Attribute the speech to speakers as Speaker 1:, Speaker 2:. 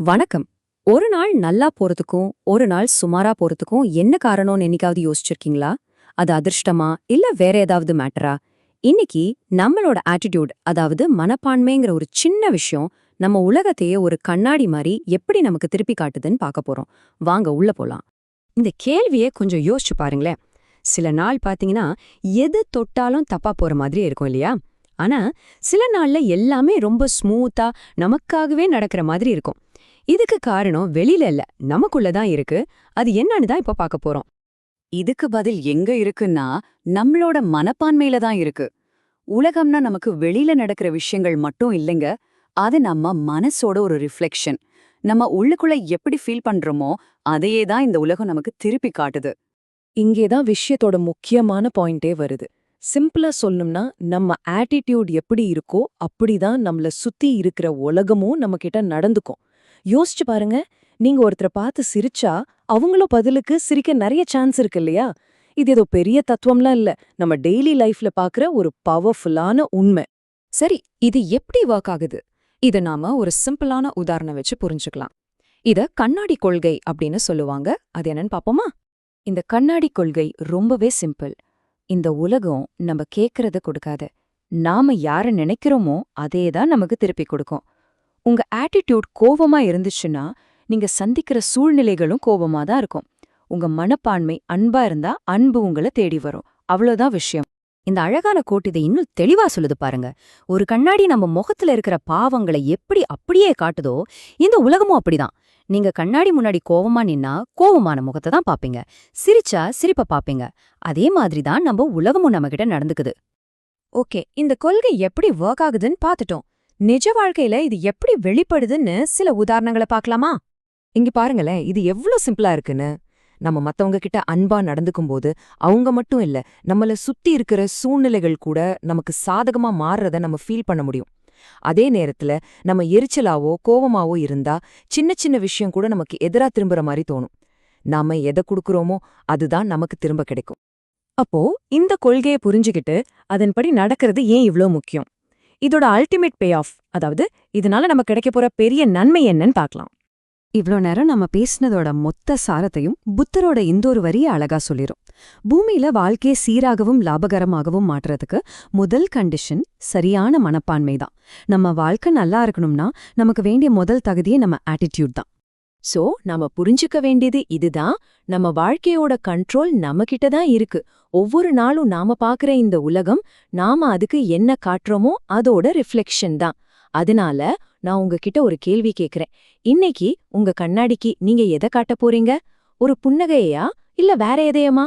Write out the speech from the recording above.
Speaker 1: வணக்கம். ஒரு நாள் நல்லா போறதுக்கும் ஒரு நாள் சுமாரா போறதுக்கும் என்ன காரணம்னு என்னைக்காவது யோசிச்சிருக்கீங்களா? அது அதிர்ஷ்டமா இல்ல வேற ஏதாவது மேட்டரா? இன்னைக்கு நம்மளோட ஆட்டிடியூட், அதாவது மனப்பான்மைங்கிற ஒரு சின்ன விஷயம் நம்ம உலகத்தையே ஒரு கண்ணாடி மாதிரி எப்படி நமக்கு திருப்பி காட்டுதுன்னு பார்க்க போறோம். வாங்க உள்ள போலாம். இந்த கேள்வியே கொஞ்சம் யோசிச்சு பாருங்களேன். சில நாள் பாத்தீங்கன்னா எது தொட்டாலும் தப்பா போற மாதிரி இருக்கும் இல்லையா? ஆனா சில நாள்ல எல்லாமே ரொம்ப ஸ்மூத்தா நமக்காகவே நடக்கிற மாதிரி இருக்கும். இதுக்கு காரணம் வெளியில இல்ல, நமக்குள்ளதான் இருக்கு. அது என்னன்னு தான் இப்ப பார்க்க போறோம்.
Speaker 2: இதுக்கு பதில் எங்க இருக்குன்னா, நம்மளோட மனப்பான்மையில தான் இருக்கு. உலகம்னா நமக்கு வெளியில நடக்கிற விஷயங்கள் மட்டும் இல்லைங்க. அது நம்ம மனசோட ஒரு ரிஃப்ளெக்ஷன். நம்ம உள்ளுக்குள்ள எப்படி ஃபீல் பண்றோமோ, அதையே தான் இந்த உலகம் நமக்கு திருப்பி காட்டுது.
Speaker 3: இங்கேதான் விஷயத்தோட முக்கியமான பாயிண்டே வருது. சிம்பிளா சொல்லணும்னா, நம்ம ஆட்டிடியூட் எப்படி இருக்கோ அப்படிதான் நம்மள சுத்தி இருக்கிற உலகமும் நம்ம கிட்ட நடந்துக்கும். யோசிச்சு பாருங்க, நீங்க ஒருத்தரை பார்த்து சிரிச்சா அவங்களும் பதிலுக்கு சிரிக்க நிறைய சான்ஸ் இருக்கு இல்லையா? இது ஏதோ பெரிய தத்துவம்லாம் இல்ல, நம்ம டெய்லி லைஃப்ல பாக்குற ஒரு பவர்ஃபுல்லான உண்மை.
Speaker 1: சரி, இது எப்படி ஒர்க் ஆகுது? இத நாம ஒரு சிம்பிளான உதாரணம் வச்சு புரிஞ்சுக்கலாம். இத கண்ணாடி கொள்கை அப்படின்னு சொல்லுவாங்க. அது என்னன்னு பாப்போமா? இந்த கண்ணாடி கொள்கை ரொம்பவே சிம்பிள். இந்த உலகம் நம்ம கேக்குறத கொடுக்காது. நாம யார நினைக்கிறோமோ அதே தான் நமக்கு திருப்பி கொடுக்கும். உங்க ஆட்டிடியூட் கோவமா இருந்துச்சுன்னா நீங்க சந்திக்கிற சூழ்நிலைகளும் கோவமா தான் இருக்கும். உங்க மனப்பான்மை அன்பா இருந்தா அன்பு உங்களை தேடி வரும். அவ்வளவுதான் விஷயம். இந்த அழகான கோட்டு இதை இன்னும் தெளிவா சொல்லுது பாருங்க. ஒரு கண்ணாடி நம்ம முகத்துல இருக்கிற பாவங்களை எப்படி அப்படியே காட்டுதோ, இந்த உலகமும் அப்படிதான். நீங்க கண்ணாடி முன்னாடி கோவமா நின்னா கோவமான முகத்தை தான் பாப்பீங்க. சிரிச்சா சிரிப்ப பாப்பீங்க. அதே மாதிரி தான் நம்ம உலகமும் நம்ம கிட்ட நடந்துக்குது. ஓகே, இந்த கொள்கை எப்படி ஒர்க் ஆகுதுன்னு பாத்துட்டோம். நிஜ வாழ்க்கையில இது எப்படி வெளிப்படுதுன்னு சில உதாரணங்களை பார்க்கலாமா? இங்க பாருங்களேன், இது எவ்ளோ சிம்பிளா இருக்குன்னு. நம்ம மத்தவங்க கிட்ட அன்பா நடந்துக்கும் போது அவங்க மட்டும் இல்ல, நம்மள சுத்தி இருக்கிற சூழ்நிலைகள் கூட நமக்கு சாதகமா மாறுறத நம்ம ஃபீல் பண்ண முடியும். அதே நேரத்துல நம்ம எரிச்சலாவோ கோவமாவோ இருந்தா சின்ன சின்ன விஷயம் கூட நமக்கு எதிரா திரும்புற மாதிரி தோணும். நாம எதை கொடுக்கறோமோ அதுதான் நமக்கு திரும்ப கிடைக்கும்.
Speaker 3: அப்போ இந்த கொள்கையை புரிஞ்சுகிட்டு அதன்படி நடக்கிறது ஏன் இவ்ளோ முக்கியம்? இதோட அல்டிமேட் பே ஆஃப், அதாவது இதனால நம்ம கிடைக்க போற பெரிய நன்மை என்னன்னு பார்க்கலாம்.
Speaker 1: இவ்ளோ நேரம் நம்ம பேசினதோட மொத்த சாரத்தையும் புத்தரோட இந்தொரு வரிய அழகா சொல்லிரும். பூமியில வாழ்க்கையை சீராகவும் லாபகரமாகவும் மாற்றுறதுக்கு முதல் கண்டிஷன் சரியான மனப்பான்மை தான். நம்ம வாழ்க்கை நல்லா இருக்கணும்னா நமக்கு வேண்டிய முதல் தகுதியே நம்ம ஆட்டிடியூட் தான்.
Speaker 3: சோ நாம புரிஞ்சுக்க வேண்டியது இதுதான், நம்ம வாழ்க்கையோட கண்ட்ரோல் நம்மகிட்ட தான் இருக்கு. ஒவ்வொரு நாளும் நாம பாக்குற இந்த உலகம் நாம அதுக்கு என்ன காட்டுறோமோ அதோட ரிஃப்ளெக்ஷன் தான். அதனால நான் உங்ககிட்ட ஒரு கேள்வி கேக்குறேன். இன்னைக்கு உங்க கண்ணாடிக்கு நீங்க எதை காட்ட போறீங்க? ஒரு புன்னகையா இல்ல வேற எதையமா?